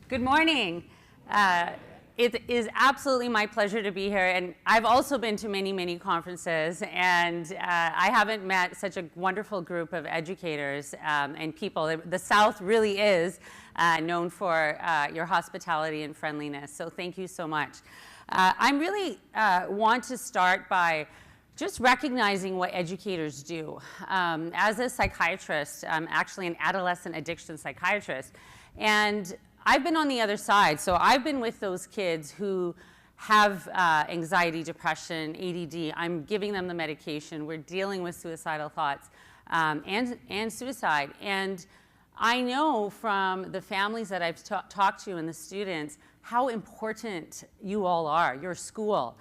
Good morning. It is absolutely my pleasure to be here, and I've also been to many, many conferences, and I haven't met such a wonderful group of educators and people. The South really is known for your hospitality and friendliness, so thank you so much. I really want to start by just recognizing what educators do. As a psychiatrist, I'm actually an adolescent addiction psychiatrist, and I've been on the other side. So I've been with those kids who have anxiety, depression, ADD. I'm giving them the medication. We're dealing with suicidal thoughts and suicide. And I know from the families that I've talked to and the students how important you all are, your school.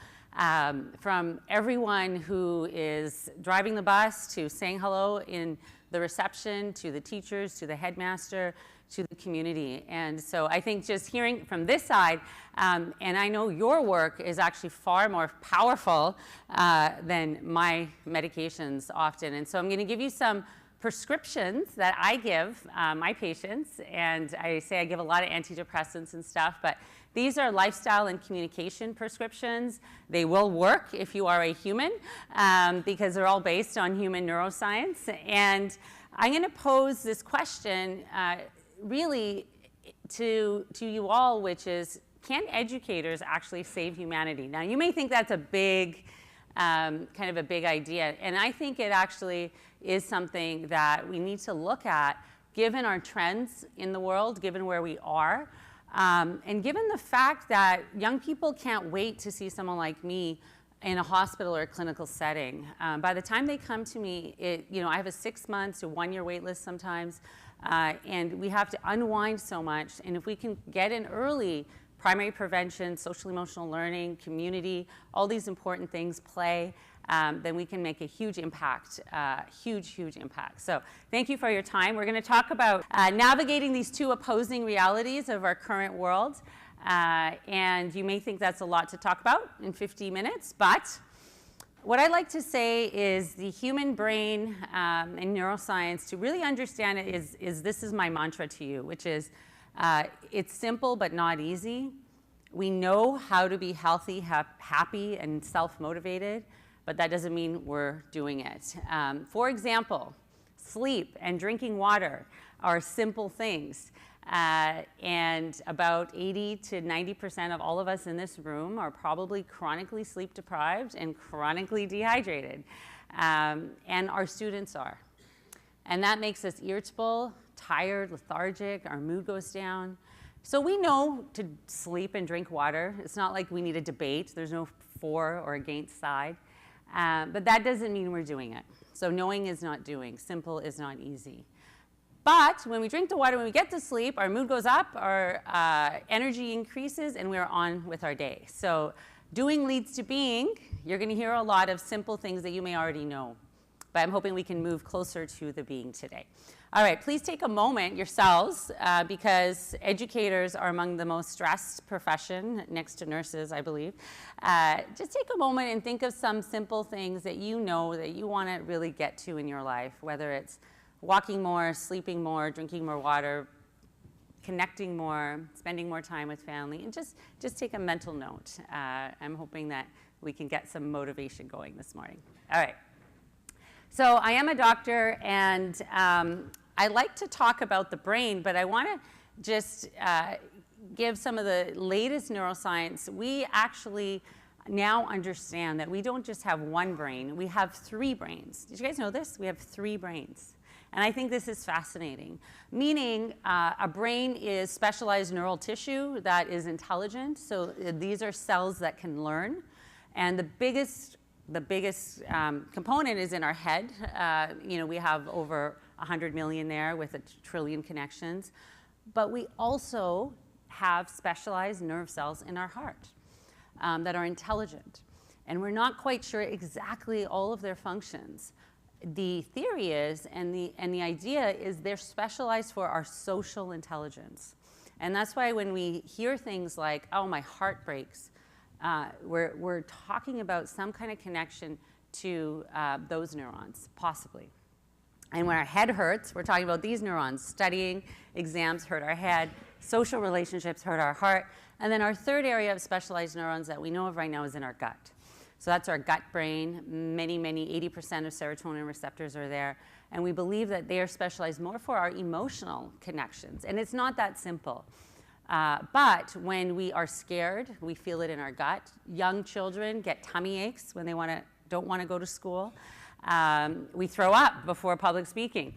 From everyone who is driving the bus to saying hello in the reception, to the teachers, to the headmaster, to the community. And so I think just hearing from this side, and I know your work is actually far more powerful than my medications often. And so I'm going to give you some prescriptions that I give my patients. And I say I give a lot of antidepressants and stuff, but these are lifestyle and communication prescriptions. They will work if you are a human because they're all based on human neuroscience. And I'm going to pose this question really to you all, which is, can educators actually save humanity? Now, you may think that's a big, kind of a big idea, and I think it actually is something that we need to look at given our trends in the world, given where we are, and given the fact that young people can't wait to see someone like me in a hospital or a clinical setting. By the time they come to me, I have a 6 months to 1 year wait list sometimes, and we have to unwind so much. And if we can get in early, primary prevention, social emotional learning, community, all these important things, play, then we can make a huge impact, huge impact. So thank you for your time. We're going to talk about navigating these two opposing realities of our current world. And you may think that's a lot to talk about in 50 minutes, but what I like to say is the human brain and neuroscience, to really understand it, this is my mantra to you, which is it's simple but not easy. We know how to be healthy, happy, and self-motivated, but that doesn't mean we're doing it. For example, sleep and drinking water are simple things. And about 80 to 90% of all of us in this room are probably chronically sleep deprived and chronically dehydrated. And our students are. And that makes us irritable, tired, lethargic, our mood goes down. So we know to sleep and drink water. It's not like we need a debate. There's no for or against side. But that doesn't mean we're doing it. So knowing is not doing. Simple is not easy. But when we drink the water, when we get to sleep, our mood goes up, our energy increases, and we're on with our day. So doing leads to being. You're going to hear a lot of simple things that you may already know. But I'm hoping we can move closer to the being today. All right, please take a moment yourselves, because educators are among the most stressed profession, next to nurses, I believe. Just take a moment and think of some simple things that you know that you want to really get to in your life, whether it's walking more, sleeping more, drinking more water, connecting more, spending more time with family, and just take a mental note. I'm hoping that we can get some motivation going this morning. All right. So I am a doctor, and I like to talk about the brain, but I want to just give some of the latest neuroscience. We actually now understand that we don't just have one brain, we have 3 brains. Did you guys know this? We have 3 brains. And I think this is fascinating, meaning a brain is specialized neural tissue that is intelligent. So these are cells that can learn. And the biggest component is in our head. We have over 100 million there with 1 trillion connections. But we also have specialized nerve cells in our heart that are intelligent. And we're not quite sure exactly all of their functions. The theory is, and the idea is, they're specialized for our social intelligence. And that's why when we hear things like, oh, my heart breaks, we're talking about some kind of connection to those neurons, possibly. And when our head hurts, we're talking about these neurons. Studying exams hurt our head. Social relationships hurt our heart. And then our third area of specialized neurons that we know of right now is in our gut. So that's our gut brain. Many, 80% of serotonin receptors are there. And we believe that they are specialized more for our emotional connections. And it's not that simple. But when we are scared, we feel it in our gut. Young children get tummy aches when they don't want to go to school. We throw up before public speaking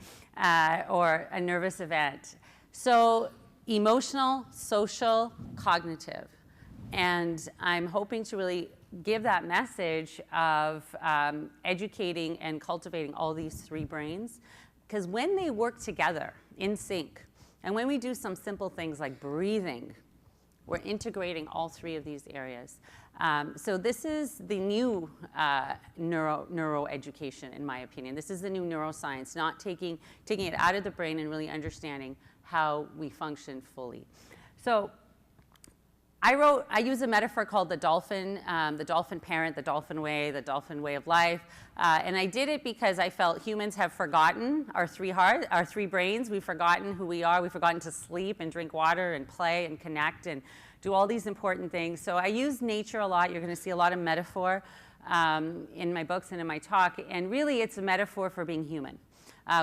or a nervous event. So emotional, social, cognitive. And I'm hoping to really give that message of educating and cultivating all these three brains. Because when they work together in sync, and when we do some simple things like breathing, we're integrating all three of these areas. So this is the new neuroeducation, in my opinion. This is the new neuroscience, not taking it out of the brain and really understanding how we function fully. So I use a metaphor called the dolphin parent, the dolphin way of life. And I did it because I felt humans have forgotten our three brains. We've forgotten who we are. We've forgotten to sleep and drink water and play and connect and do all these important things. So I use nature a lot. You're going to see a lot of metaphor in my books and in my talk. And really, it's a metaphor for being human.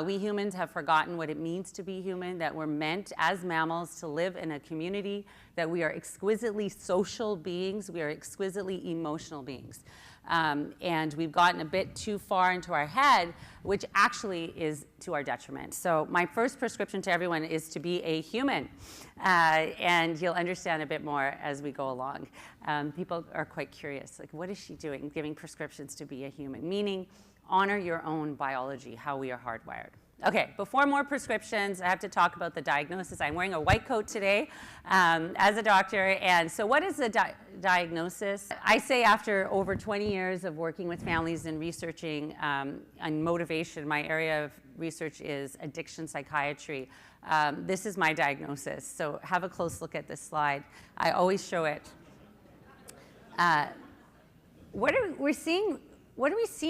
We humans have forgotten what it means to be human, that we're meant as mammals to live in a community, that we are exquisitely social beings, we are exquisitely emotional beings. And we've gotten a bit too far into our head, which actually is to our detriment. So my first prescription to everyone is to be a human. And you'll understand a bit more as we go along. People are quite curious, like, what is she doing, giving prescriptions to be a human? Meaning, honor your own biology, how we are hardwired. Okay, before more prescriptions, I have to talk about the diagnosis. I'm wearing a white coat today as a doctor. And so what is the diagnosis? I say after over 20 years of working with families and researching on motivation, my area of research is addiction psychiatry. This is my diagnosis. So have a close look at this slide. I always show it. What are we seeing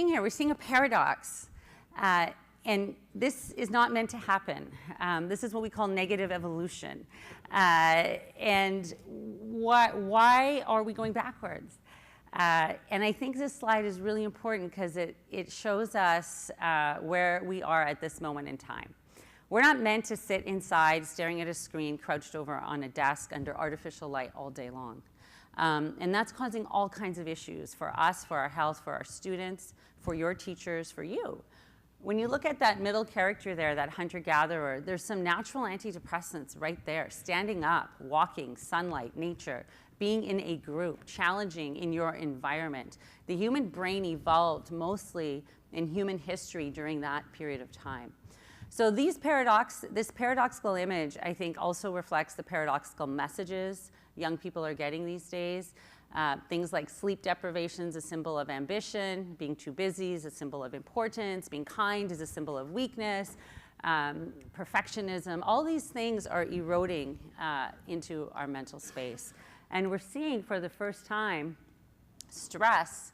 here? We're seeing a paradox. And this is not meant to happen. This is what we call negative evolution. And why are we going backwards? And I think this slide is really important because it shows us where we are at this moment in time. We're not meant to sit inside staring at a screen, crouched over on a desk under artificial light all day long. And that's causing all kinds of issues for us, for our health, for our students, for your teachers, for you. When you look at that middle character there, that hunter-gatherer, there's some natural antidepressants right there, standing up, walking, sunlight, nature, being in a group, challenging in your environment. The human brain evolved mostly in human history during that period of time. So this paradoxical image, I think, also reflects the paradoxical messages young people are getting these days. Things like sleep deprivation is a symbol of ambition, being too busy is a symbol of importance, being kind is a symbol of weakness, perfectionism. All these things are eroding into our mental space. And we're seeing for the first time stress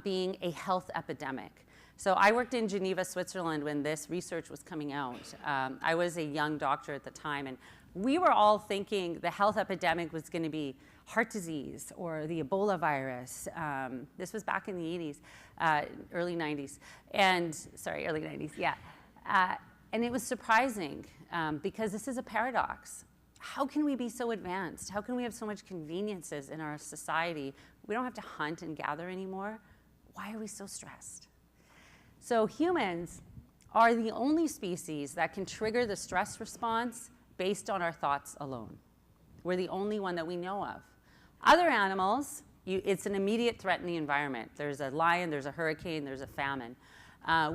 being a health epidemic. So I worked in Geneva, Switzerland when this research was coming out. I was a young doctor at the time, and we were all thinking the health epidemic was going to be heart disease or the Ebola virus. This was back in the 80s, early 90s. Early 90s, yeah. And it was surprising because this is a paradox. How can we be so advanced? How can we have so much conveniences in our society? We don't have to hunt and gather anymore. Why are we so stressed? So humans are the only species that can trigger the stress response based on our thoughts alone. We're the only one that we know of. Other animals, it's an immediate threat in the environment. There's a lion, there's a hurricane, there's a famine.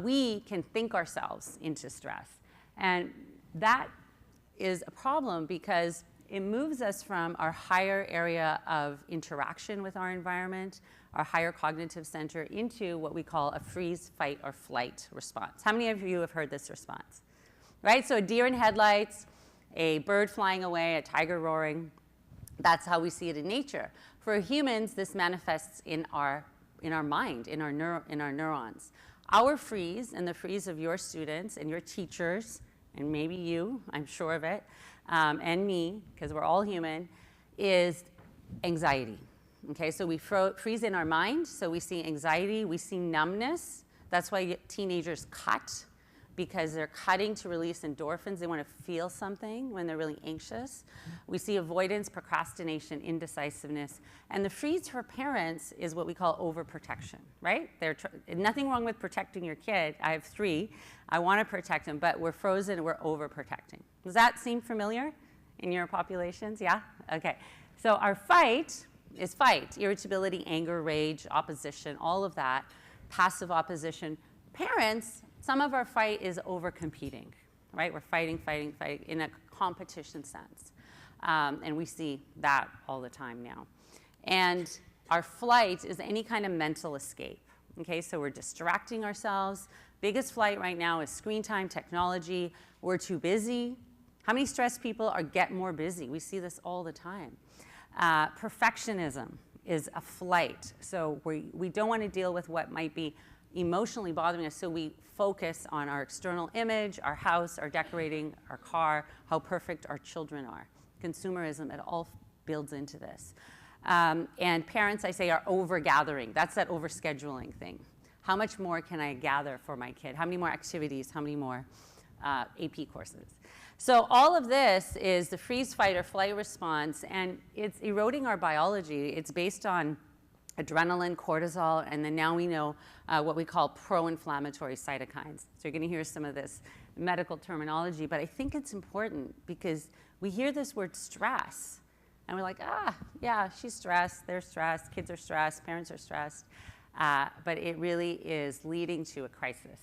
We can think ourselves into stress. And that is a problem because it moves us from our higher area of interaction with our environment, our higher cognitive center, into what we call a freeze, fight, or flight response. How many of you have heard this response? Right, so a deer in headlights, a bird flying away, a tiger roaring. That's how we see it in nature. For humans, this manifests in our mind, in our neurons. Our freeze and the freeze of your students and your teachers and maybe you, I'm sure of it, and me, because we're all human, is anxiety. Okay, so we freeze in our mind, so we see anxiety, we see numbness. That's why teenagers cut, because they're cutting to release endorphins. They want to feel something when they're really anxious. We see avoidance, procrastination, indecisiveness. And the freeze for parents is what we call overprotection, right? Nothing wrong with protecting your kid. I have 3. I want to protect them, but we're frozen and we're overprotecting. Does that seem familiar in your populations? Yeah? Okay. So our fight is fight, irritability, anger, rage, opposition, all of that, passive opposition. Parents, some of our fight is over competing, right? We're fighting in a competition sense. And we see that all the time now. And our flight is any kind of mental escape. Okay, so we're distracting ourselves. Biggest flight right now is screen time, technology. We're too busy. How many stressed people get more busy? We see this all the time. Perfectionism is a flight. So we don't want to deal with what might be emotionally bothering us, so we focus on our external image, our house, our decorating, our car, how perfect our children are. Consumerism, it all builds into this. And parents, I say, are over-gathering. That's that over-scheduling thing. How much more can I gather for my kid? How many more activities? How many more AP courses? So all of this is the freeze, fight, or flight response, and it's eroding our biology. It's based on adrenaline, cortisol, and then now we know what we call pro-inflammatory cytokines. So you're going to hear some of this medical terminology, but I think it's important because we hear this word stress, and we're like, yeah, she's stressed, they're stressed, kids are stressed, parents are stressed, but it really is leading to a crisis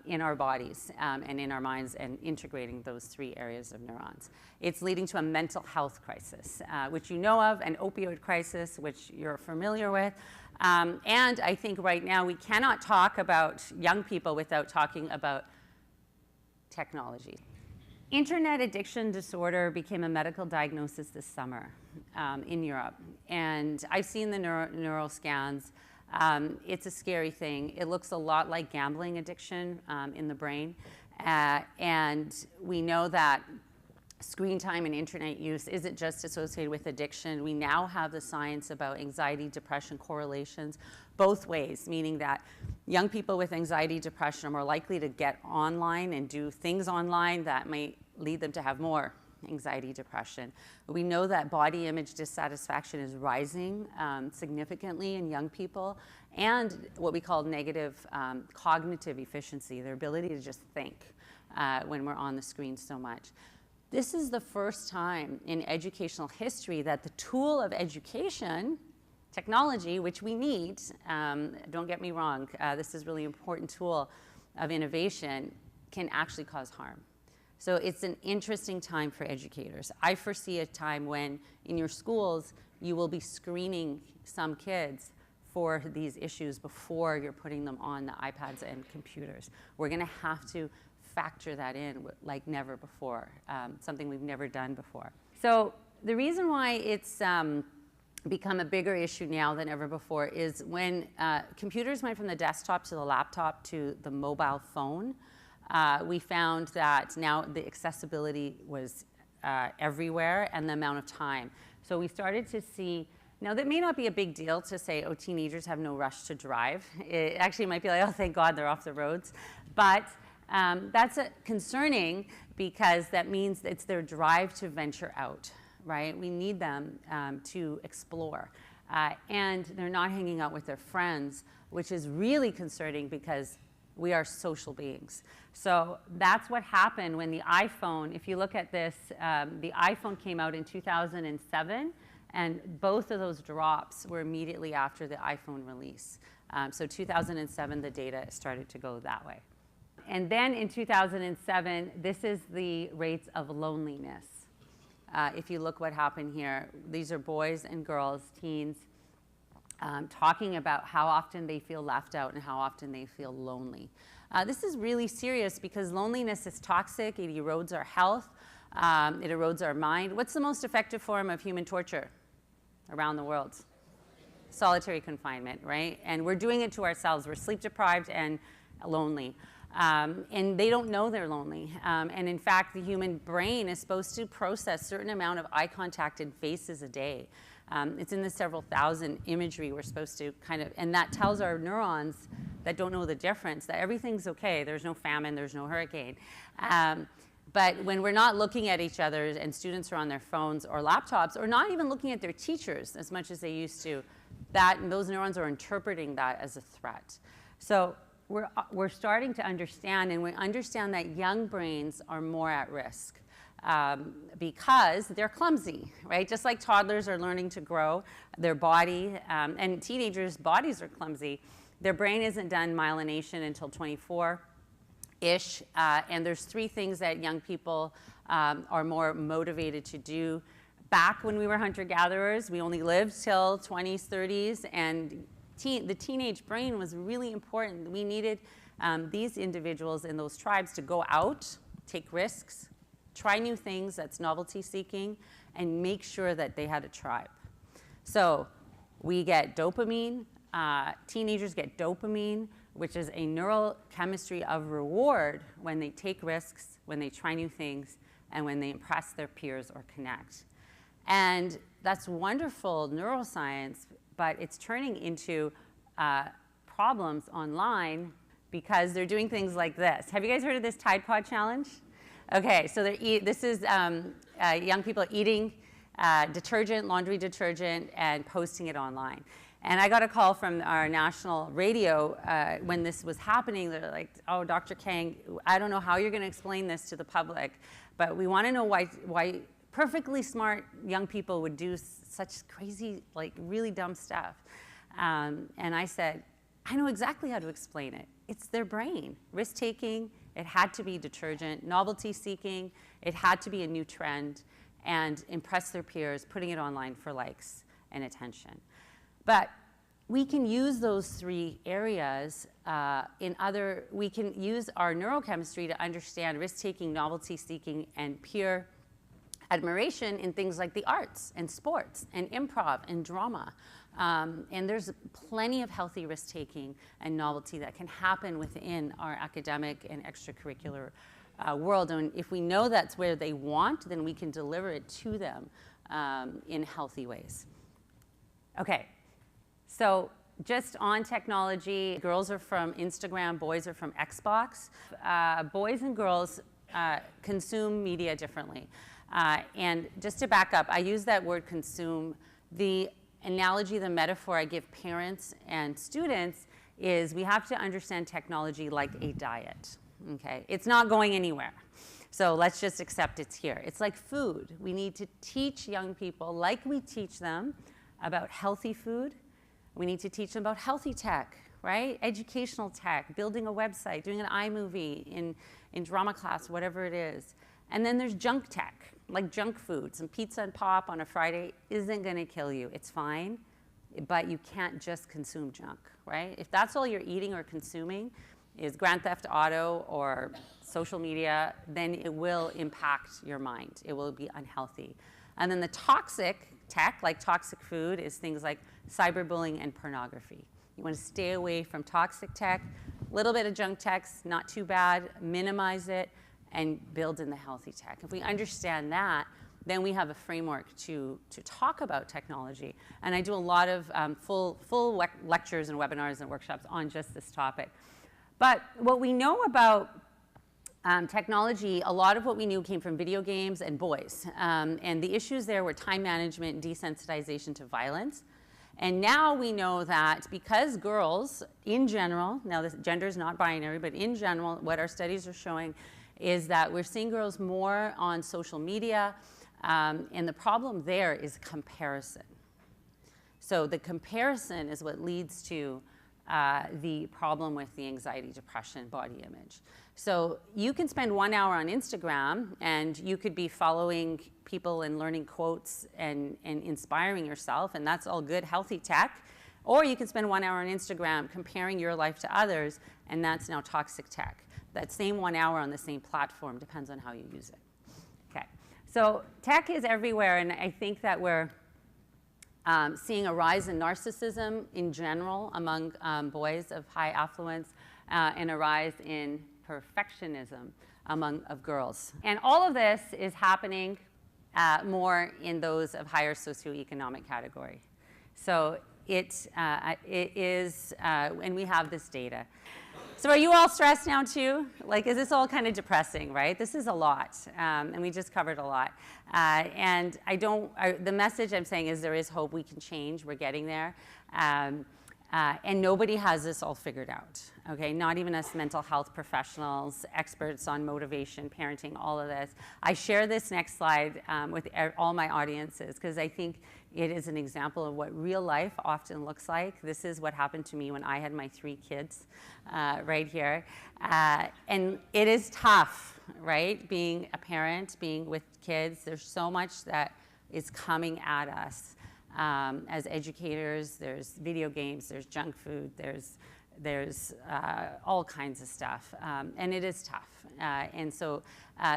in our bodies and in our minds, and integrating those 3 areas of neurons. It's leading to a mental health crisis, which you know of, an opioid crisis, which you're familiar with. And I think right now we cannot talk about young people without talking about technology. Internet addiction disorder became a medical diagnosis this summer in Europe. And I've seen the neural scans. It's a scary thing. It looks a lot like gambling addiction in the brain. And we know that screen time and internet use isn't just associated with addiction. We now have the science about anxiety, depression correlations both ways, meaning that young people with anxiety, depression are more likely to get online and do things online that might lead them to have more anxiety, depression. We know that body image dissatisfaction is rising significantly in young people, and what we call negative cognitive efficiency, their ability to just think when we're on the screen so much. This is the first time in educational history that the tool of education, technology, which we need, don't get me wrong, this is a really important tool of innovation, can actually cause harm. So it's an interesting time for educators. I foresee a time when in your schools you will be screening some kids for these issues before you're putting them on the iPads and computers. We're going to have to factor that in like never before, something we've never done before. So the reason why it's become a bigger issue now than ever before is when computers went from the desktop to the laptop to the mobile phone, we found that now the accessibility was everywhere and the amount of time. So we started to see, now that may not be a big deal to say, oh, teenagers have no rush to drive. It actually might be like, oh, thank God they're off the roads. But that's concerning because that means it's their drive to venture out, right? We need them to explore. And they're not hanging out with their friends, which is really concerning because we are social beings. So that's what happened when the iPhone, if you look at this, the iPhone came out in 2007, and both of those drops were immediately after the iPhone release. So 2007, the data started to go that way. And then in 2007, this is the rates of loneliness. If you look what happened here, these are boys and girls, teens, talking about how often they feel left out and how often they feel lonely. This is really serious because loneliness is toxic. It erodes our health. It erodes our mind. What's the most effective form of human torture around the world? Solitary confinement, right? And we're doing it to ourselves. We're sleep deprived and lonely. And they don't know they're lonely. And in fact, the human brain is supposed to process a certain amount of eye contact and faces a day. It's in the several thousand imagery we're supposed to and that tells our neurons that don't know the difference that everything's okay. There's no famine, there's no hurricane. But when we're not looking at each other and students are on their phones or laptops or not even looking at their teachers as much as they used to, those neurons are interpreting that as a threat. So we're starting to understand, and we understand that young brains are more at risk because they're clumsy, right? Just like toddlers are learning to grow their body, and teenagers' bodies are clumsy. Their brain isn't done myelination until 24-ish, and there's 3 things that young people are more motivated to do. Back when we were hunter-gatherers, we only lived till 20s, 30s, and the teenage brain was really important. We needed these individuals in those tribes to go out, take risks, try new things, that's novelty seeking, and make sure that they had a tribe. So we get dopamine. Teenagers get dopamine, which is a neurochemistry of reward when they take risks, when they try new things, and when they impress their peers or connect. And that's wonderful neuroscience, but it's turning into problems online because they're doing things like this. Have you guys heard of this Tide Pod Challenge? Okay, so this is young people eating detergent, laundry detergent, and posting it online. And I got a call from our national radio when this was happening. They're like, oh, Dr. Kang, I don't know how you're going to explain this to the public, but we want to know why perfectly smart young people would do such crazy, like really dumb stuff. And I said, I know exactly how to explain it. It's their brain. Risk-taking, it had to be detergent. Novelty-seeking, it had to be a new trend. And impress their peers, putting it online for likes and attention. But we can use those 3 areas we can use our neurochemistry to understand risk-taking, novelty-seeking, and peer admiration in things like the arts and sports and improv and drama. And there's plenty of healthy risk-taking and novelty that can happen within our academic and extracurricular world. And if we know that's where they want, then we can deliver it to them in healthy ways. Okay, so just on technology, girls are from Instagram, boys are from Xbox. Boys and girls consume media differently. And just to back up, I use that word consume. The analogy, the metaphor I give parents and students is we have to understand technology like a diet. Okay, it's not going anywhere. So let's just accept it's here. It's like food. We need to teach young people, like we teach them about healthy food. We need to teach them about healthy tech, right? Educational tech, building a website, doing an iMovie in drama class, whatever it is. And then there's junk tech, like junk food. Some pizza and pop on a Friday isn't going to kill you. It's fine, but you can't just consume junk, right? If that's all you're eating or consuming is Grand Theft Auto or social media, then it will impact your mind. It will be unhealthy. And then the toxic tech, like toxic food, is things like cyberbullying and pornography. You want to stay away from toxic tech. A little bit of junk tech's not too bad. Minimize it and build in the healthy tech. If we understand that, then we have a framework to talk about technology. And I do a lot of full lectures and webinars and workshops on just this topic. But what we know about technology, a lot of what we knew came from video games and boys. And the issues there were time management and desensitization to violence. And now we know that because girls, in general, now this gender is not binary, but in general, what our studies are showing is that we're seeing girls more on social media. And the problem there is comparison. So the comparison is what leads to the problem with the anxiety, depression, body image. So you can spend 1 hour on Instagram and you could be following people and learning quotes and inspiring yourself, and that's all good, healthy tech. Or you can spend 1 hour on Instagram comparing your life to others, and that's now toxic tech. That same 1 hour on the same platform depends on how you use it. Okay, so tech is everywhere, and I think that we're seeing a rise in narcissism in general among boys of high affluence and a rise in perfectionism of girls. And all of this is happening more in those of higher socioeconomic category. So it is, and we have this data. So are you all stressed now too? Like, is this all kind of depressing, right? This is a lot, and we just covered a lot. And the message I'm saying is there is hope. We can change. We're getting there. And nobody has this all figured out, okay? Not even us mental health professionals, experts on motivation, parenting, all of this. I share this next slide with all my audiences because I think it is an example of what real life often looks like. This is what happened to me when I had my 3 kids right here. And it is tough, right? Being a parent, being with kids, there's so much that is coming at us. As educators, there's video games, there's junk food, there's all kinds of stuff, and it is tough. And so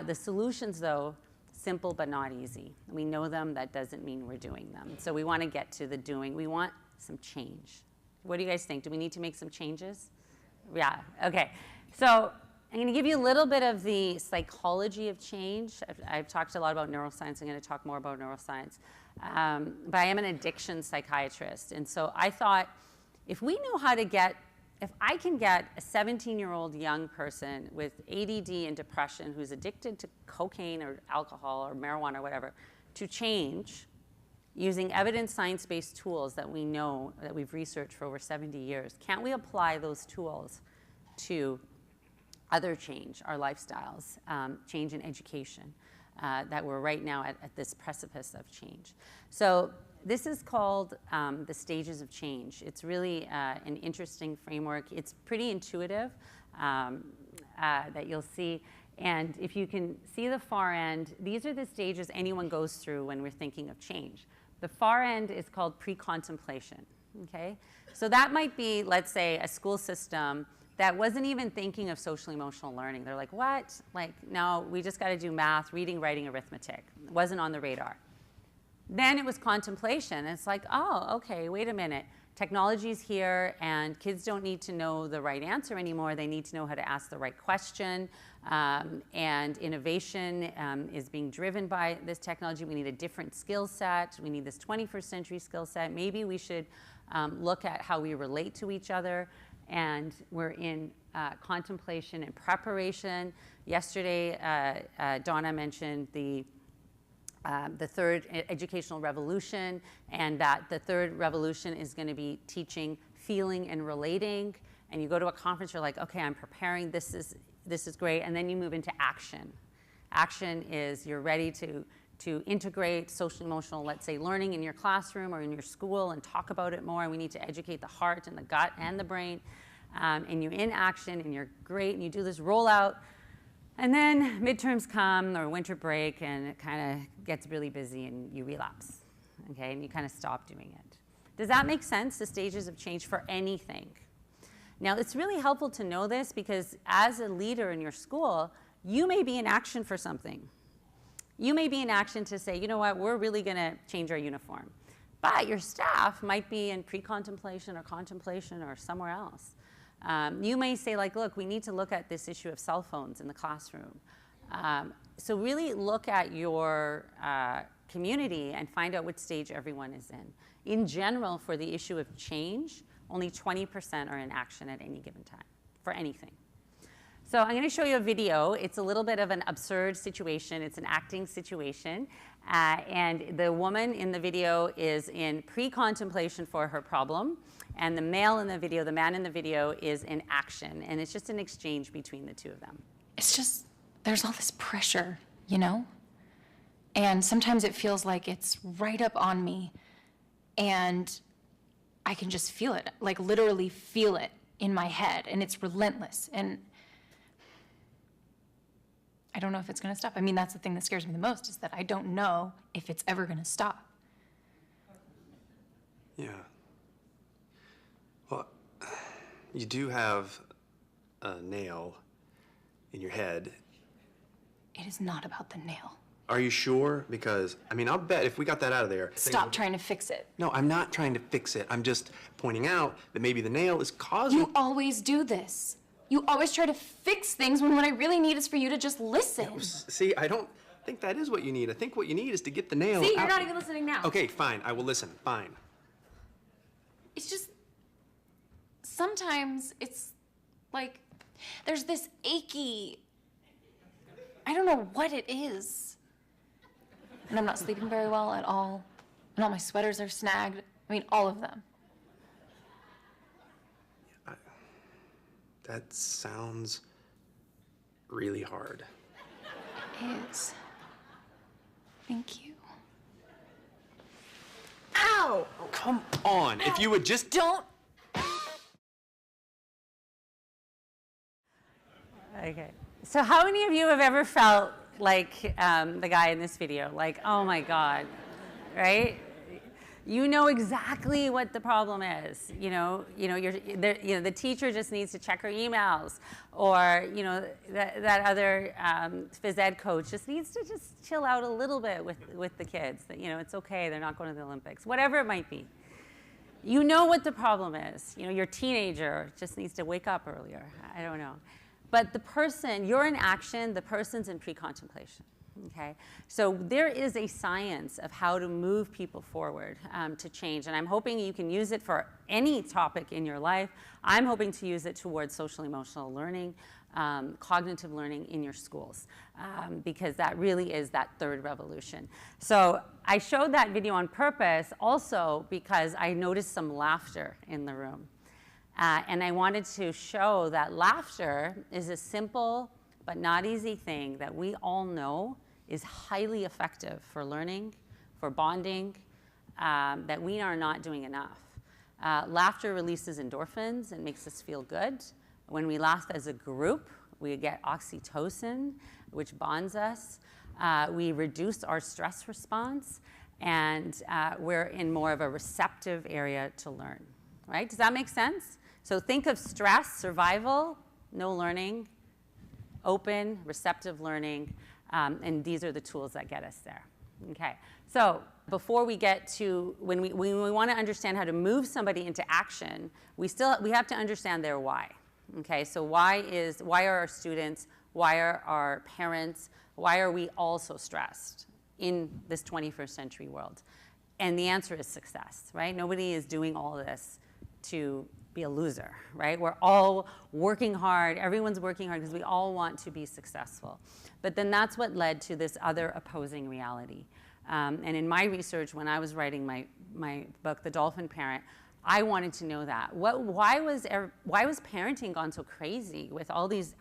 the solutions, though, simple but not easy. We know them, that doesn't mean we're doing them. So we want to get to the doing. We want some change. What do you guys think? Do we need to make some changes? Yeah, okay. So I'm going to give you a little bit of the psychology of change. I've talked a lot about neuroscience. I'm going to talk more about neuroscience. But I am an addiction psychiatrist. And so I thought, if I can get a 17-year-old young person with ADD and depression who's addicted to cocaine or alcohol or marijuana or whatever to change using evidence science-based tools that we know, that we've researched for over 70 years, can't we apply those tools to other change, our lifestyles, change in education? That we're right now at this precipice of change. So this is called the stages of change. It's really an interesting framework. It's pretty intuitive that you'll see. And if you can see the far end, these are the stages anyone goes through when we're thinking of change. The far end is called pre-contemplation, okay? So that might be, let's say, a school system that wasn't even thinking of social emotional learning. They're like, what? Like, no, we just got to do math, reading, writing, arithmetic. It wasn't on the radar. Then it was contemplation. It's like, oh, okay, wait a minute. Technology's here, and kids don't need to know the right answer anymore. They need to know how to ask the right question. And innovation is being driven by this technology. We need a different skill set. We need this 21st century skill set. Maybe we should look at how we relate to each other. And we're in contemplation and preparation. Yesterday, Donna mentioned the third educational revolution, and that the third revolution is going to be teaching feeling and relating. And you go to a conference, you're like, okay, I'm preparing, this is great, and then you move into action. Action is you're ready to integrate social emotional, let's say, learning in your classroom or in your school and talk about it more. And we need to educate the heart and the gut and the brain. And you're in action and you're great and you do this rollout. And then midterms come or winter break and it kind of gets really busy and you relapse, okay? And you kind of stop doing it. Does that make sense, the stages of change for anything? Now, it's really helpful to know this because as a leader in your school, you may be in action for something. You may be in action to say, you know what, we're really going to change our uniform. But your staff might be in pre-contemplation or contemplation or somewhere else. You may say, like, look, we need to look at this issue of cell phones in the classroom. So really look at your community and find out what stage everyone is in. In general, for the issue of change, only 20% are in action at any given time for anything. So I'm going to show you a video. It's a little bit of an absurd situation. It's an acting situation. And the woman in the video is in pre-contemplation for her problem. And the male in the video, the man in the video, is in action. And it's just an exchange between the two of them. It's just, there's all this pressure, you know? And sometimes it feels like it's right up on me. And I can just feel it, like literally feel it in my head. And it's relentless. And I don't know if it's going to stop. I mean, that's the thing that scares me the most, is that I don't know if it's ever going to stop. Yeah. Well, you do have a nail in your head. It is not about the nail. Are you sure? Because, I mean, I'll bet if we got that out of there... Stop trying to fix it. No, I'm not trying to fix it. I'm just pointing out that maybe the nail is causing... You always do this. You always try to fix things when what I really need is for you to just listen. See, I don't think that is what you need. I think what you need is to get the nail See, out. you're not even listening now. Okay, fine. I will listen. Fine. It's just, sometimes it's like, there's this achy, I don't know what it is. And I'm not sleeping very well at all. And all my sweaters are snagged. I mean, all of them. That sounds really hard. It is. Thank you. Ow! Oh, come on. If you would just... Don't. Okay. So how many of you have ever felt like the guy in this video? Like, oh my God, right? You know exactly what the problem is. The teacher just needs to check her emails, or that other phys ed coach just needs to just chill out a little bit with the kids. That it's okay, they're not going to the Olympics, whatever it might be. You know what the problem is. Your teenager just needs to wake up earlier. I don't know. But the person, you're in action, the person's in pre-contemplation, okay? So there is a science of how to move people forward to change, and I'm hoping you can use it for any topic in your life. I'm hoping to use it towards social-emotional learning, cognitive learning in your schools, because that really is that third revolution. So I showed that video on purpose also because I noticed some laughter in the room. And I wanted to show that laughter is a simple but not easy thing that we all know is highly effective for learning, for bonding, that we are not doing enough. Laughter releases endorphins and makes us feel good. When we laugh as a group, we get oxytocin, which bonds us. We reduce our stress response, and we're in more of a receptive area to learn, right? Does that make sense? So think of stress, survival, no learning, open, receptive learning, and these are the tools that get us there. Okay, so before we get to, when we want to understand how to move somebody into action, we have to understand their why. Okay, so why are our students, why are our parents, why are we all so stressed in this 21st century world? And the answer is success, right? Nobody is doing all this to be a loser, right? We're all working hard. Everyone's working hard because we all want to be successful. But then that's what led to this other opposing reality. And in my research, when I was writing my book, The Dolphin Parent, I wanted to know that. Why was parenting gone so crazy with all these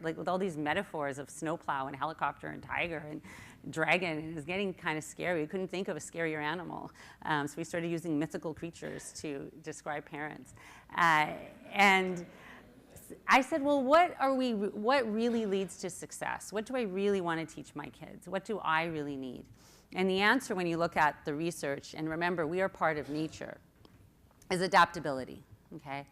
with all these metaphors of snowplow and helicopter and tiger and dragon? And it was getting kind of scary. We couldn't think of a scarier animal. So we started using mythical creatures to describe parents. And I said, well, what really leads to success? What do I really want to teach my kids? What do I really need? And the answer, when you look at the research, and remember, we are part of nature, is adaptability, okay?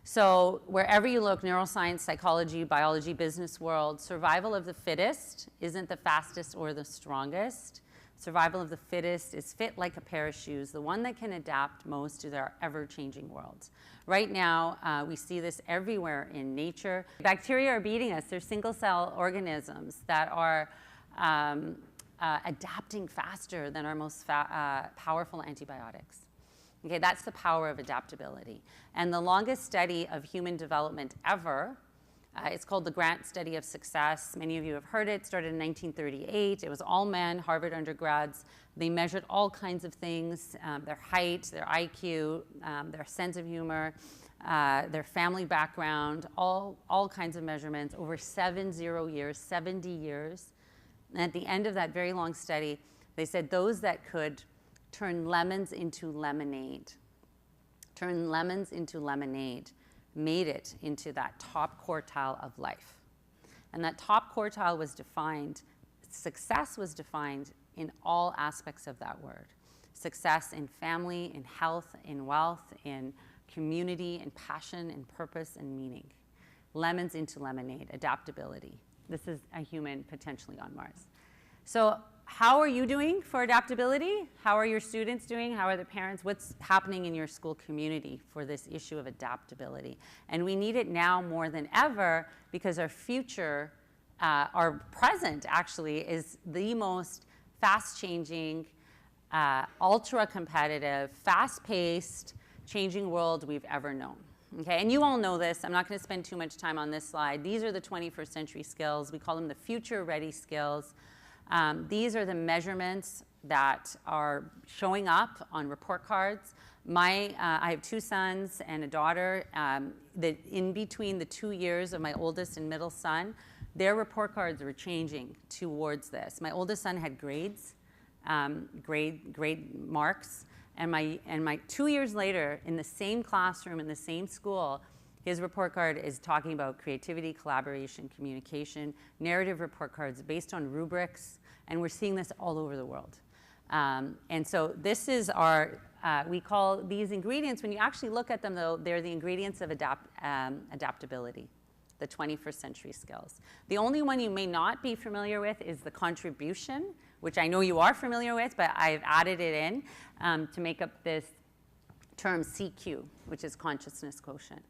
So wherever you look, neuroscience, psychology, biology, business world, survival of the fittest isn't the fastest or the strongest. Survival of the fittest is fit like a pair of shoes, the one that can adapt most to their ever-changing world. Right now, we see this everywhere in nature. Bacteria are beating us. They're single-cell organisms that are adapting faster than our most powerful antibiotics. Okay, that's the power of adaptability. And the longest study of human development ever, it's called the Grant Study of Success. Many of you have heard it. It started in 1938. It was all men, Harvard undergrads. They measured all kinds of things, their height, their IQ, their sense of humor, their family background, all kinds of measurements over 70 years. And at the end of that very long study, they said those that could turn lemons into lemonade, made it into that top quartile of life. And that top quartile was defined, success was defined in all aspects of that word. Success in family, in health, in wealth, in community, in passion, in purpose, and meaning. Lemons into lemonade, adaptability. This is a human potentially on Mars. So how are you doing for adaptability? How are your students doing? How are the parents? What's happening in your school community for this issue of adaptability? And we need it now more than ever because our future, our present actually, is the most fast-changing, ultra-competitive, fast-paced, changing world we've ever known. Okay, and you all know this. I'm not going to spend too much time on this slide. These are the 21st century skills. We call them the future-ready skills. These are the measurements that are showing up on report cards. I have 2 sons and a daughter. That in between the 2 years of my oldest and middle son, their report cards were changing towards this. My oldest son had grades, grade marks. And my 2 years later, in the same classroom, in the same school, his report card is talking about creativity, collaboration, communication, narrative report cards based on rubrics, and we're seeing this all over the world. And so this is our, we call these ingredients, when you actually look at them though, they're the ingredients of adaptability, the 21st century skills. The only one you may not be familiar with is the contribution, which I know you are familiar with, but I've added it in to make up this term CQ, which is consciousness quotient.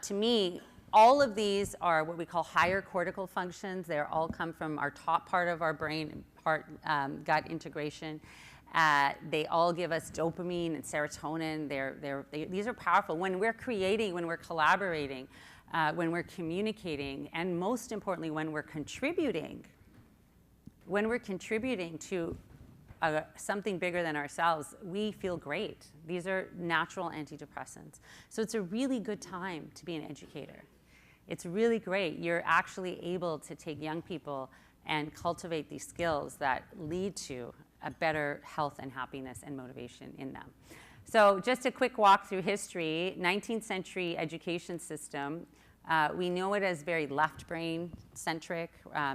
To me, all of these are what we call higher cortical functions. They all come from our top part of our brain, gut integration. They all give us dopamine and serotonin. These are powerful. When we're creating, when we're collaborating, when we're communicating, and most importantly, when we're contributing to something bigger than ourselves, we feel great. These are natural antidepressants. So it's a really good time to be an educator. It's really great. You're actually able to take young people and cultivate these skills that lead to a better health and happiness and motivation in them. So just a quick walk through history. 19th century education system. We know it as very left brain centric,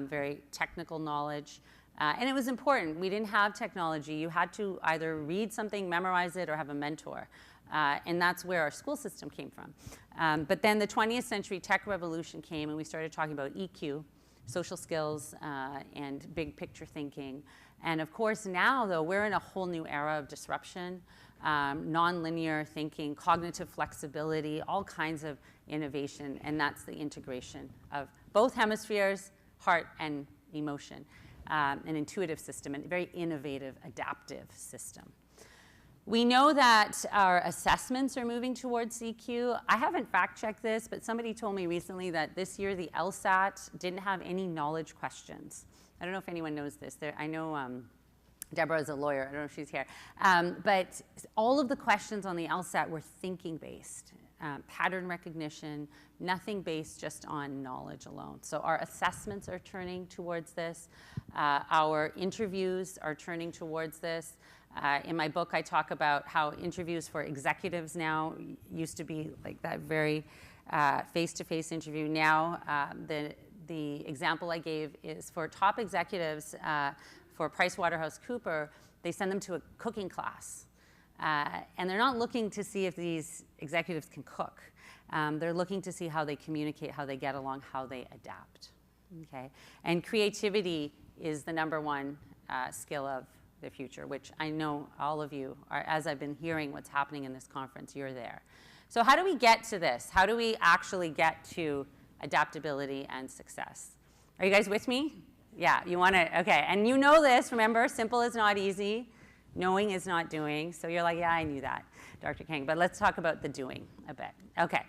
very technical knowledge. And it was important. We didn't have technology. You had to either read something, memorize it, or have a mentor. And that's where our school system came from. But then the 20th century tech revolution came, and we started talking about EQ, social skills, and big picture thinking. And of course, now, though, we're in a whole new era of disruption, nonlinear thinking, cognitive flexibility, all kinds of innovation, and that's the integration of both hemispheres, heart and emotion. An intuitive system, a very innovative, adaptive system. We know that our assessments are moving towards CQ. I haven't fact-checked this, but somebody told me recently that this year the LSAT didn't have any knowledge questions. I don't know if anyone knows this. I know Deborah's a lawyer. I don't know if she's here. But all of the questions on the LSAT were thinking-based. Pattern recognition, nothing based just on knowledge alone. So our assessments are turning towards this. Our interviews are turning towards this. In my book, I talk about how interviews for executives now used to be like that very face-to-face interview. Now, the example I gave is for top executives for PricewaterhouseCoopers, they send them to a cooking class. And they're not looking to see if these executives can cook. They're looking to see how they communicate, how they get along, how they adapt. Okay? And creativity is the #1 skill of the future, which I know all of you are, as I've been hearing what's happening in this conference, you're there. So how do we get to this? How do we actually get to adaptability and success? Are you guys with me? Yeah, you want to, okay. And you know this, remember, simple is not easy. Knowing is not doing. So you're like, yeah, I knew that, Dr. Kang. But let's talk about the doing a bit. Okay.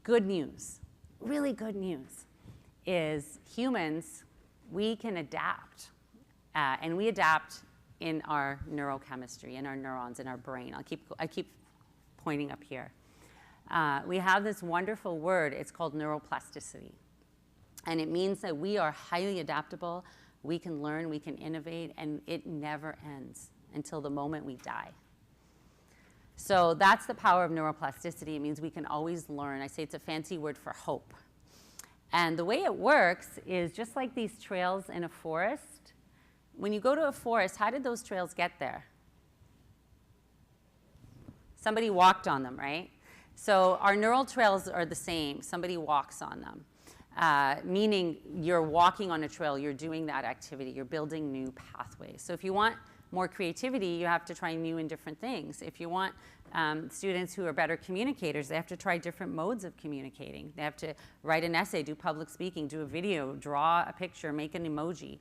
Good news, really good news, is humans, we can adapt. And we adapt in our neurochemistry, in our neurons, in our brain. I keep pointing up here. We have this wonderful word. It's called neuroplasticity. And it means that we are highly adaptable. We can learn, we can innovate, and it never ends until the moment we die. So that's the power of neuroplasticity. It means we can always learn. I say it's a fancy word for hope. And the way it works is just like these trails in a forest. When you go to a forest, how did those trails get there? Somebody walked on them, right? So our neural trails are the same. Somebody walks on them. meaning you're walking on a trail, you're doing that activity, you're building new pathways. So if you want more creativity, you have to try new and different things. If you want students who are better communicators, they have to try different modes of communicating. They have to write an essay, do public speaking, do a video, draw a picture, make an emoji.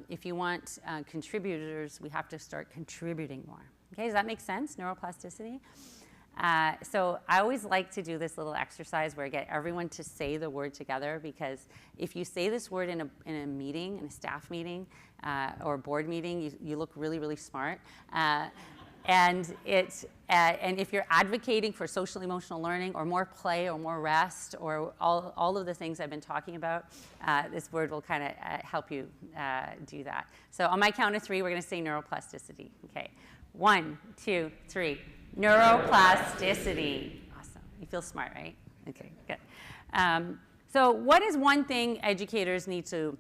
If you want contributors, we have to start contributing more. Okay, does that make sense, neuroplasticity? So I always like to do this little exercise where I get everyone to say the word together, because if you say this word in a meeting, in a staff meeting or a board meeting, you look really, really smart. And if you're advocating for social emotional learning or more play or more rest or all of the things I've been talking about, this word will kind of help you do that. So on my count of 3, we're going to say neuroplasticity. Okay, 1, 2, 3. Neuroplasticity. Awesome. You feel smart, right? Okay, good. So what is one thing educators need to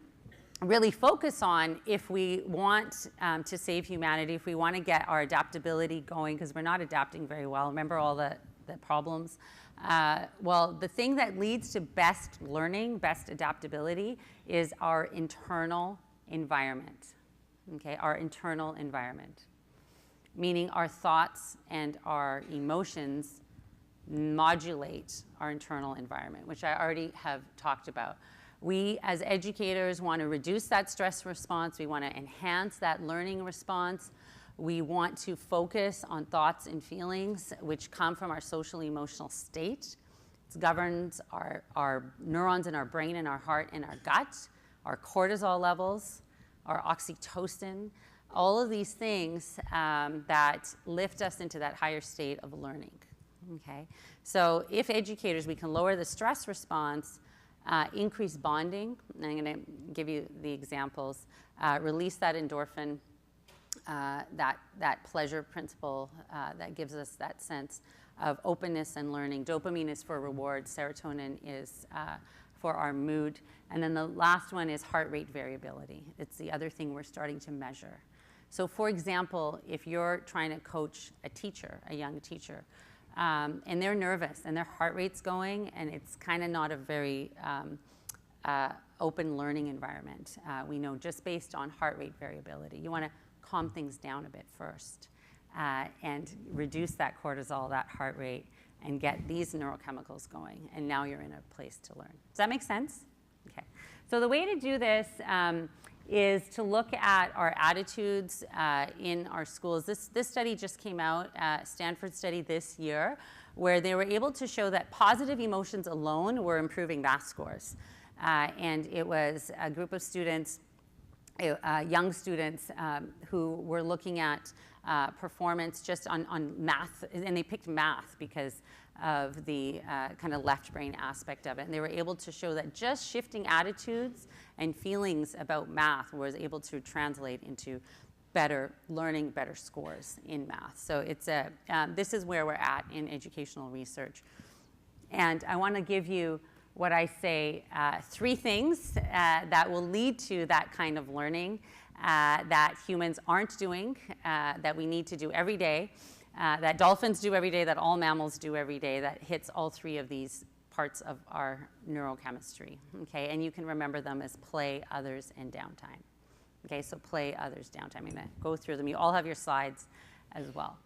really focus on if we want to save humanity, if we want to get our adaptability going, because we're not adapting very well. Remember all the problems? Well, the thing that leads to best learning, best adaptability, is our internal environment. Okay, our internal environment. Meaning our thoughts and our emotions modulate our internal environment, which I already have talked about. We, as educators, want to reduce that stress response. We want to enhance that learning response. We want to focus on thoughts and feelings which come from our social emotional state. It governs our neurons in our brain and our heart and our gut, our cortisol levels, our oxytocin, all of these things that lift us into that higher state of learning. Okay? So if educators, we can lower the stress response, increase bonding, and I'm going to give you the examples, release that endorphin, that pleasure principle that gives us that sense of openness and learning. Dopamine is for reward, serotonin is for our mood, and then the last one is heart rate variability. It's the other thing we're starting to measure. So for example, if you're trying to coach a teacher, a young teacher, and they're nervous and their heart rate's going and it's kind of not a very open learning environment. We know just based on heart rate variability. You want to calm things down a bit first and reduce that cortisol, that heart rate, and get these neurochemicals going. And now you're in a place to learn. Does that make sense? Okay. So the way to do this is to look at our attitudes in our schools. This study just came out, Stanford study this year, where they were able to show that positive emotions alone were improving math scores. And it was a group of students, young students, who were looking at performance just on math, and they picked math because of the kind of left brain aspect of it. And they were able to show that just shifting attitudes and feelings about math was able to translate into better learning, better scores in math. So it's this is where we're at in educational research. And I want to give you what I say, 3 things that will lead to that kind of learning that humans aren't doing, that we need to do every day, that dolphins do every day, that all mammals do every day, that hits all 3 of these parts of our neurochemistry. Okay, and you can remember them as play, others, and downtime. Okay, so play, others, downtime. I'm going to go through them. You all have your slides as well.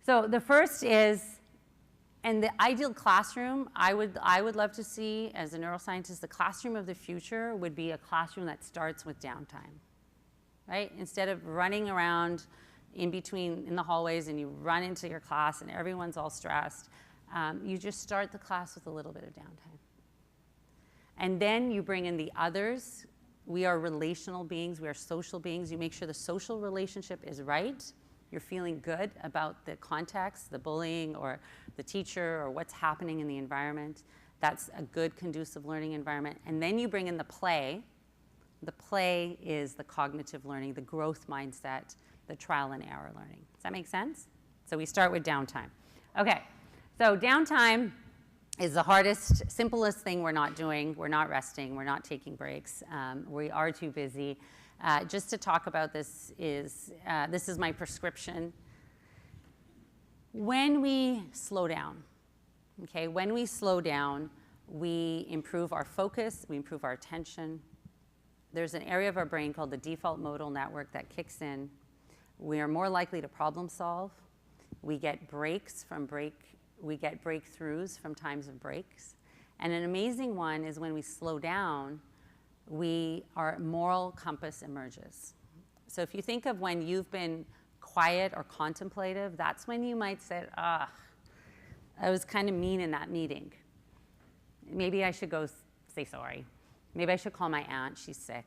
So the first is, and the ideal classroom, I would love to see, as a neuroscientist, the classroom of the future would be a classroom that starts with downtime, right? Instead of running around in the hallways and you run into your class and everyone's all stressed, you just start the class with a little bit of downtime. And then you bring in the others. We are relational beings, we are social beings. You make sure the social relationship is right. You're feeling good about the context, the bullying or the teacher or what's happening in the environment. That's a good, conducive learning environment. And then you bring in the play. The play is the cognitive learning, the growth mindset, the trial and error learning. Does that make sense? So we start with downtime. Okay, so downtime is the hardest, simplest thing we're not doing. We're not resting. We're not taking breaks. We are too busy. Just to talk about this is my prescription. When we slow down, okay, when we slow down, We improve our focus, we improve our attention. There's an area of our brain called the default modal network that kicks in. We are more likely to problem solve. We get breakthroughs from times of breaks. And an amazing one is when we slow down, our moral compass emerges. So if you think of when you've been quiet or contemplative, that's when you might say, I was kind of mean in that meeting. Maybe I should go say sorry. Maybe I should call my aunt, she's sick.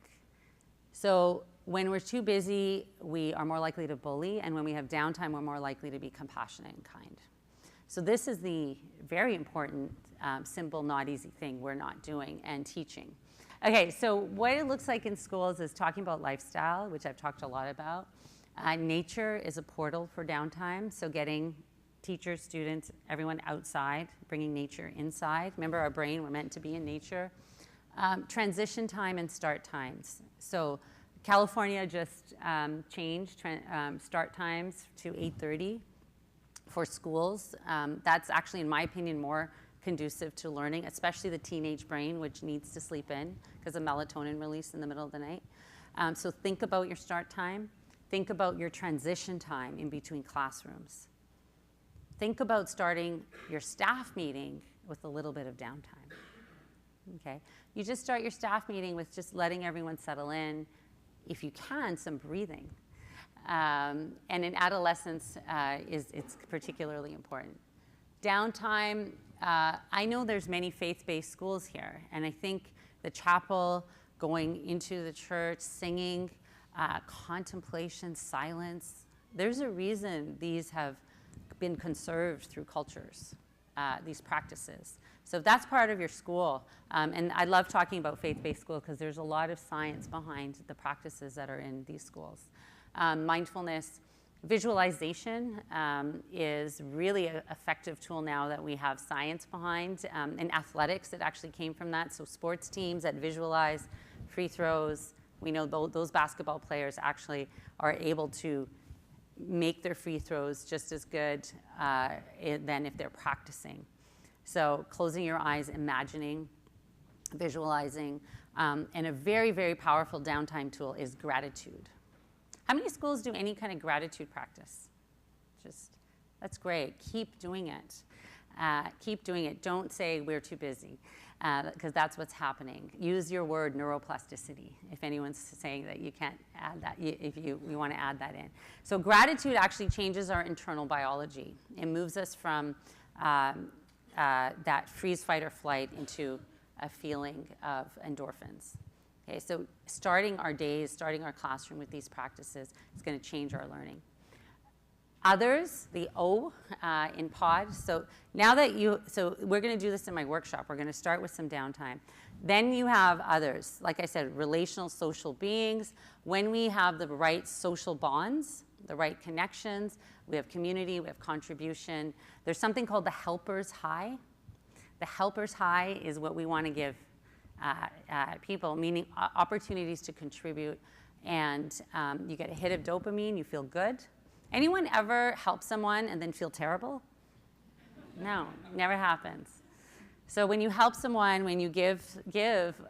So when we're too busy, we are more likely to bully, and when we have downtime, we're more likely to be compassionate and kind. So this is the very important, simple, not easy thing we're not doing and teaching. Okay, so what it looks like in schools is talking about lifestyle, which I've talked a lot about. Nature is a portal for downtime, so getting teachers, students, everyone outside, bringing nature inside. Remember our brain, we're meant to be in nature. Transition time and start times. So California just changed start times to 8:30 for schools. That's actually, in my opinion, more conducive to learning, especially the teenage brain, which needs to sleep in because of melatonin release in the middle of the night. So think about your start time. Think about your transition time in between classrooms. Think about starting your staff meeting with a little bit of downtime. Okay? You just start your staff meeting with just letting everyone settle in. If you can, some breathing. And in adolescence, it's particularly important. Downtime, I know there's many faith-based schools here, and I think the chapel, going into the church, singing, contemplation, silence, there's a reason these have been conserved through cultures, these practices. So if that's part of your school, and I love talking about faith-based school because there's a lot of science behind the practices that are in these schools. Mindfulness, visualization is really an effective tool now that we have science behind. In athletics, it actually came from that. So sports teams that visualize free throws, we know those basketball players actually are able to make their free throws just as good than if they're practicing. So closing your eyes, imagining, visualizing, and a very, very powerful downtime tool is gratitude. How many schools do any kind of gratitude practice? That's great. Keep doing it. Keep doing it. Don't say we're too busy, because that's what's happening. Use your word neuroplasticity if anyone's saying that you can't add that, if you want to add that in. So gratitude actually changes our internal biology. It moves us from that freeze, fight, or flight into a feeling of endorphins. Okay, so starting our days, starting our classroom with these practices is going to change our learning. Others, the O in POD. So now that so we're going to do this in my workshop. We're going to start with some downtime. Then you have others. Like I said, relational social beings. When we have the right social bonds, the right connections, we have community, we have contribution. There's something called the helper's high. The helper's high is what we want to give people, meaning opportunities to contribute. And you get a hit of dopamine, you feel good. Anyone ever help someone and then feel terrible? No, never happens. So when you help someone, when you give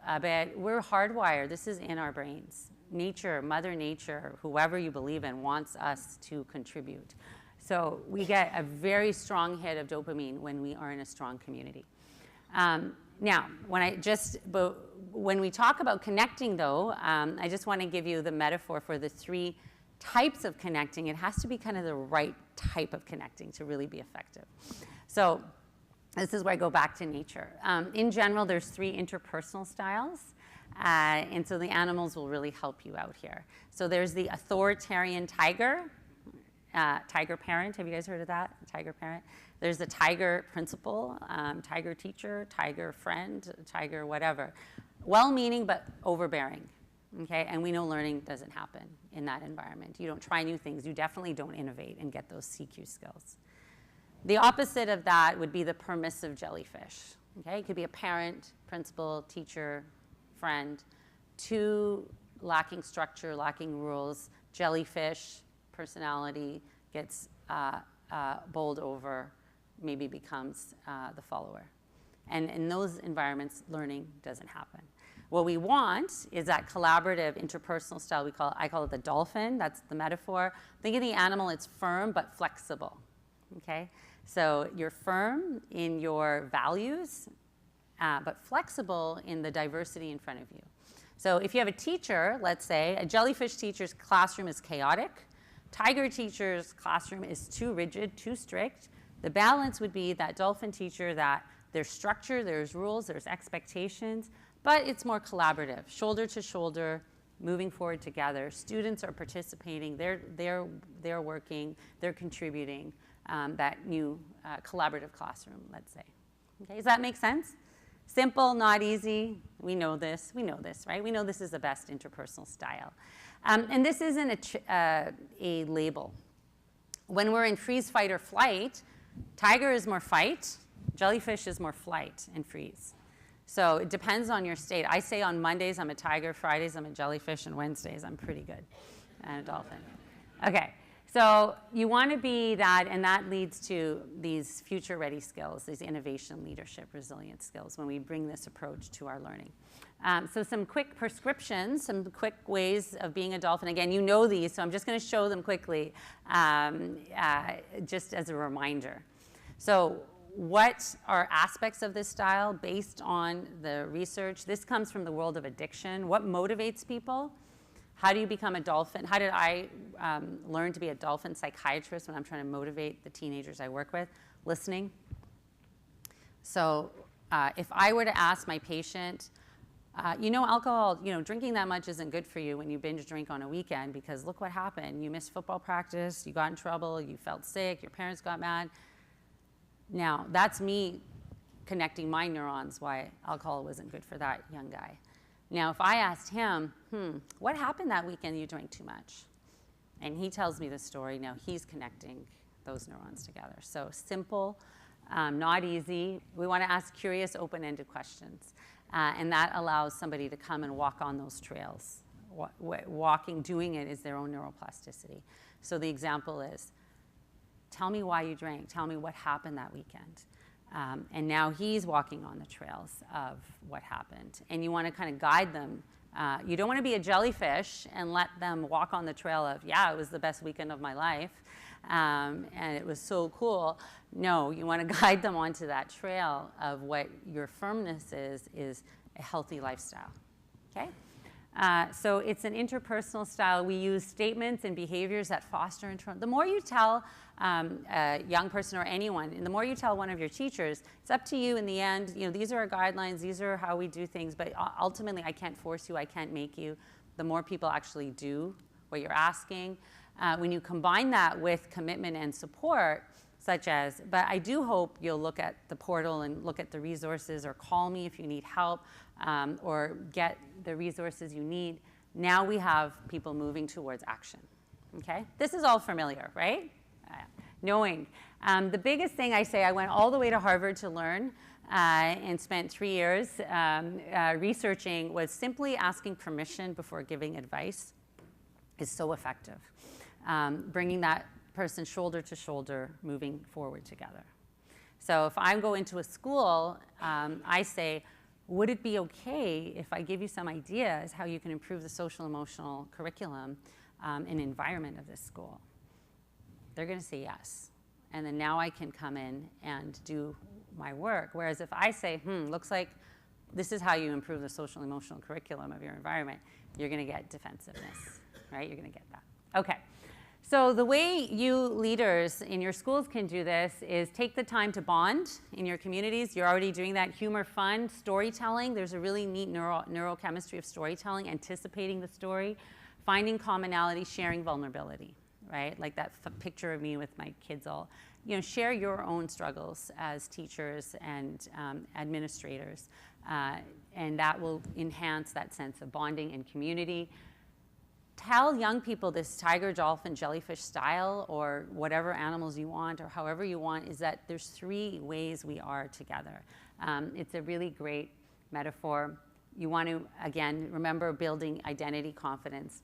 a bit, we're hardwired. This is in our brains. Nature, Mother Nature, whoever you believe in, wants us to contribute. So we get a very strong hit of dopamine when we are in a strong community. Now, when we talk about connecting, though, I just want to give you the metaphor for the three types of connecting. It has to be kind of the right type of connecting to really be effective. So this is where I go back to nature. In general, there's three interpersonal styles. And so the animals will really help you out here. So there's the authoritarian tiger, tiger parent. Have you guys heard of that? Tiger parent. There's the tiger principal, tiger teacher, tiger friend, tiger whatever. Well-meaning but overbearing. Okay, and we know learning doesn't happen in that environment. You don't try new things. You definitely don't innovate and get those CQ skills. The opposite of that would be the permissive jellyfish. Okay, it could be a parent, principal, teacher, friend. Two, lacking structure, lacking rules. Jellyfish, personality, gets bowled over, maybe becomes the follower. And in those environments, learning doesn't happen. What we want is that collaborative interpersonal style. I call it the dolphin. That's the metaphor. Think of the animal, it's firm but flexible, okay? So you're firm in your values, but flexible in the diversity in front of you. So if you have a teacher, let's say, a jellyfish teacher's classroom is chaotic. Tiger teacher's classroom is too rigid, too strict. The balance would be that dolphin teacher that there's structure, there's rules, there's expectations, but it's more collaborative, shoulder to shoulder, moving forward together. Students are participating, they're working, they're contributing, that new collaborative classroom, let's say. Okay, does that make sense? Simple, not easy. We know this, right? We know this is the best interpersonal style. And this isn't a label. When we're in freeze, fight, or flight, tiger is more fight, jellyfish is more flight and freeze. So it depends on your state. I say on Mondays I'm a tiger, Fridays I'm a jellyfish, and Wednesdays I'm pretty good and a dolphin. Okay, so you want to be that, and that leads to these future-ready skills, these innovation, leadership, resilience skills when we bring this approach to our learning. So some quick prescriptions, some quick ways of being a dolphin. Again, you know these, so I'm just going to show them quickly just as a reminder. So what are aspects of this style based on the research? This comes from the world of addiction. What motivates people? How do you become a dolphin? How did I learn to be a dolphin psychiatrist when I'm trying to motivate the teenagers I work with? Listening. So if I were to ask my patient, alcohol, drinking that much isn't good for you when you binge drink on a weekend because look what happened. You missed football practice, you got in trouble, you felt sick, your parents got mad. Now, that's me connecting my neurons why alcohol wasn't good for that young guy. Now, if I asked him, what happened that weekend you drank too much? And he tells me the story, now he's connecting those neurons together. So simple, not easy. We want to ask curious, open-ended questions. And that allows somebody to come and walk on those trails. Doing it is their own neuroplasticity. So the example is, tell me why you drank. Tell me what happened that weekend. And now he's walking on the trails of what happened. And you want to kind of guide them. You don't want to be a jellyfish and let them walk on the trail of, yeah, it was the best weekend of my life. And it was so cool. No, you want to guide them onto that trail of what your firmness is a healthy lifestyle. Okay? So it's an interpersonal style. We use statements and behaviors that foster internal. The more you tell a young person or anyone, and the more you tell one of your teachers, it's up to you in the end. These are our guidelines. These are how we do things. But ultimately, I can't force you. I can't make you. The more people actually do what you're asking. When you combine that with commitment and support, such as, but I do hope you'll look at the portal and look at the resources or call me if you need help or get the resources you need. Now we have people moving towards action, okay? This is all familiar, right? Knowing. The biggest thing I say, I went all the way to Harvard to learn and spent 3 years researching, was simply asking permission before giving advice is so effective. Bringing that person shoulder to shoulder, moving forward together. So if I go into a school, I say, would it be okay if I give you some ideas how you can improve the social emotional curriculum and environment of this school? They're going to say yes. And then now I can come in and do my work. Whereas if I say, looks like this is how you improve the social emotional curriculum of your environment, you're going to get defensiveness, right? You're going to get that. Okay. So the way you leaders in your schools can do this is take the time to bond in your communities. You're already doing that. Humor, fun, storytelling. There's a really neat neurochemistry of storytelling, anticipating the story, finding commonality, sharing vulnerability, right? Like that picture of me with my kids all. Share your own struggles as teachers and administrators, and that will enhance that sense of bonding and community. Tell young people this tiger, dolphin, jellyfish style, or whatever animals you want, or however you want, is that there's 3 ways we are together. It's a really great metaphor. You want to, again, remember building identity, confidence,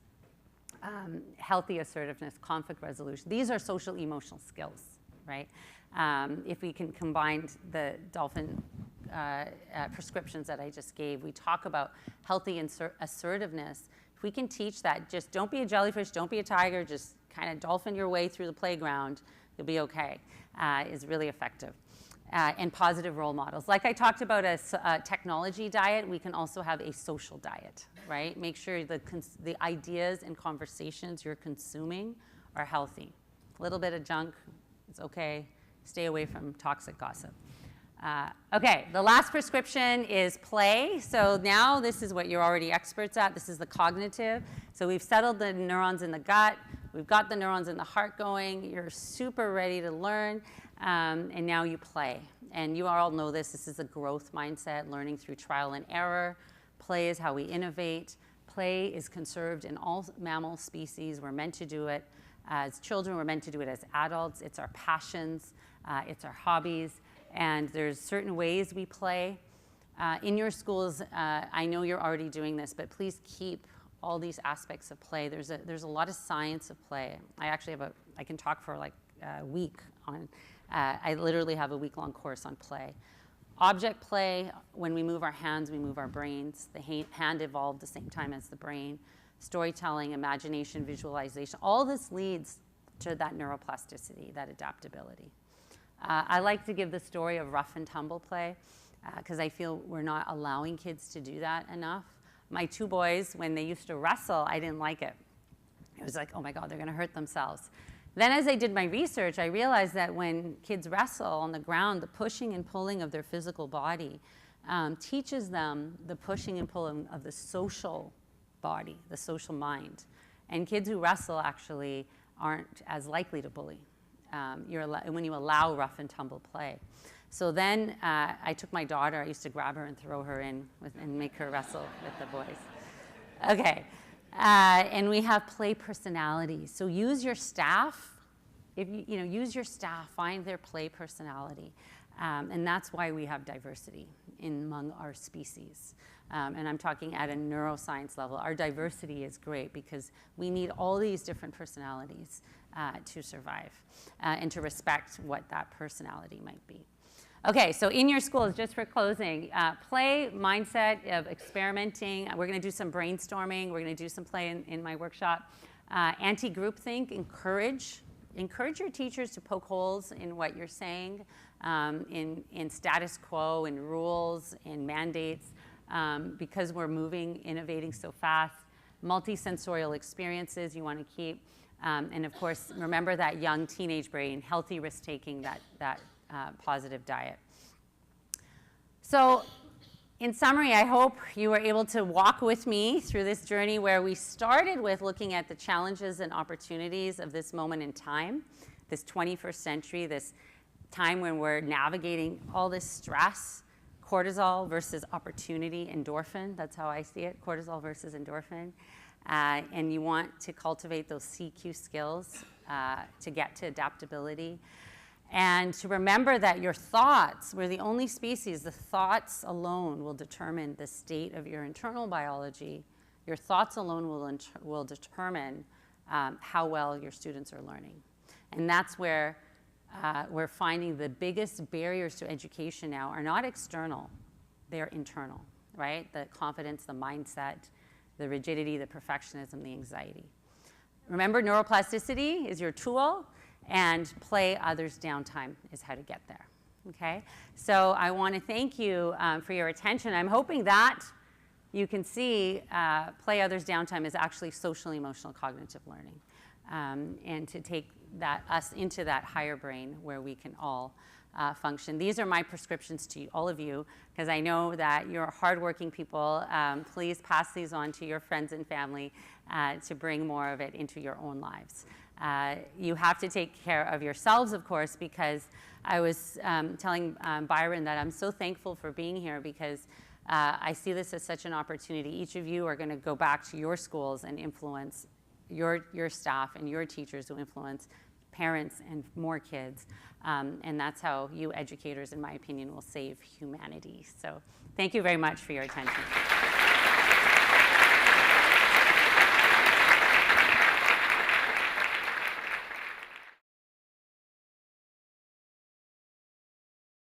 healthy assertiveness, conflict resolution. These are social emotional skills, right? If we can combine the dolphin prescriptions that I just gave. We talk about healthy assertiveness. If we can teach that, just don't be a jellyfish, don't be a tiger, just kind of dolphin your way through the playground, you'll be okay, is really effective. And positive role models. Like I talked about a technology diet, we can also have a social diet, right? Make sure the ideas and conversations you're consuming are healthy. A little bit of junk, it's okay. Stay away from toxic gossip. Okay, the last prescription is play. So now this is what you're already experts at. This is the cognitive. So we've settled the neurons in the gut. We've got the neurons in the heart going. You're super ready to learn. And now you play. And you all know this. This is a growth mindset, learning through trial and error. Play is how we innovate. Play is conserved in all mammal species. We're meant to do it as children. We're meant to do it as adults. It's our passions. It's our hobbies. And there's certain ways we play. In your schools, I know you're already doing this, but please keep all these aspects of play. There's a lot of science of play. I actually have I can talk for like a week on, I literally have a week-long course on play. Object play, when we move our hands, we move our brains. The hand evolved the same time as the brain. Storytelling, imagination, visualization, all this leads to that neuroplasticity, that adaptability. I like to give the story of rough and tumble play because I feel we're not allowing kids to do that enough. My two boys, when they used to wrestle, I didn't like it. It was like, oh my God, they're going to hurt themselves. Then as I did my research, I realized that when kids wrestle on the ground, the pushing and pulling of their physical body teaches them the pushing and pulling of the social body, the social mind. And kids who wrestle actually aren't as likely to bully when you allow rough and tumble play. So then I took my daughter, I used to grab her and throw her in and make her wrestle with the boys. Okay. And we have play personalities. So use your staff. If use your staff, find their play personality. And that's why we have diversity among our species. And I'm talking at a neuroscience level. Our diversity is great because we need all these different personalities to survive and to respect what that personality might be. Okay, so in your schools, just for closing, play mindset of experimenting. We're going to do some brainstorming. We're going to do some play in my workshop. Anti-groupthink, encourage your teachers to poke holes in what you're saying, in status quo, in rules, in mandates, because we're moving, innovating so fast. Multisensorial experiences you want to keep. And of course, remember that young teenage brain, healthy risk-taking, that positive diet. So in summary, I hope you were able to walk with me through this journey where we started with looking at the challenges and opportunities of this moment in time, this 21st century, this time when we're navigating all this stress, cortisol versus opportunity, endorphin, that's how I see it, cortisol versus endorphin. And you want to cultivate those CQ skills to get to adaptability. And to remember that your thoughts, we're the only species, the thoughts alone will determine the state of your internal biology. Your thoughts alone will determine how well your students are learning. And that's where we're finding the biggest barriers to education now are not external, they're internal, right? The confidence, the mindset, the rigidity, the perfectionism, the anxiety. Remember, neuroplasticity is your tool. And play others' downtime is how to get there, okay? So I want to thank you for your attention. I'm hoping that you can see play others' downtime is actually social, emotional, cognitive learning, and to take us into that higher brain where we can all function. These are my prescriptions to all of you, because I know that you're hardworking people. Please pass these on to your friends and family to bring more of it into your own lives. You have to take care of yourselves, of course, because I was telling Byron that I'm so thankful for being here because I see this as such an opportunity. Each of you are going to go back to your schools and influence your staff and your teachers who influence parents and more kids. And that's how you educators, in my opinion, will save humanity. So thank you very much for your attention.